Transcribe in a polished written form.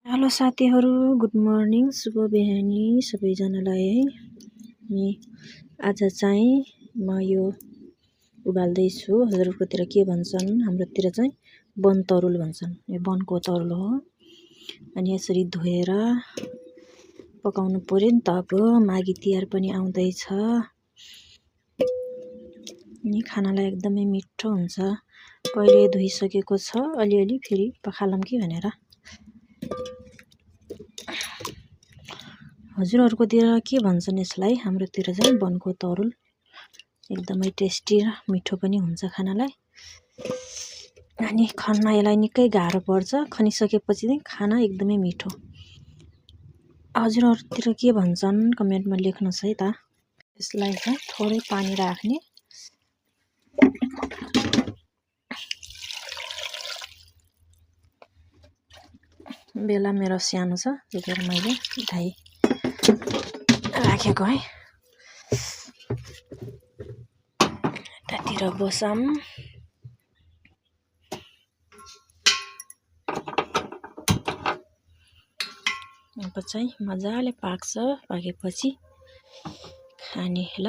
Hello साथीहरू, good morning, शुभ बिहानी सबैजनालाई है। अनि आज चाहिँ म यो उबाल्दैछु। हजुरहरूकोतिर के भन्छन्? हाम्रोतिर चाहिँ वन तरुल भन्छन्। यो वनको तरुल हो। अनि यसरी धोएर पकाउनु पर्यो नि त। अब माघे तिहार पनि आउँदैछ। अनि खानालाई एकदमै मिठो हुन्छ। पहिले धोइसकेको छ, अलिअलि फेरि पखालौँ कि भनेर। हजुरहरूकोतिर के भन्छन् यसलाई? हाम्रोतिर चाहिँ वनको तरुल एकदमै टेस्टी र मिठो पनि हुन्छ खानालाई। अनि खन्न यसलाई निकै गाह्रो पर्छ, खनिसकेपछि चाहिँ खाना एकदमै मिठो। हजुरहरूतिर के भन्छन् कमेन्टमा लेख्नुहोस् है त। यसलाई चाहिँ थोरै पानी राख्ने, बेला मेरो सानो छ त्यही भएर मैले उठाइ राखेको है। यतातिर बसाम। अब चाहिँ मजाले पाक्छ, पाकेपछि खाने ल।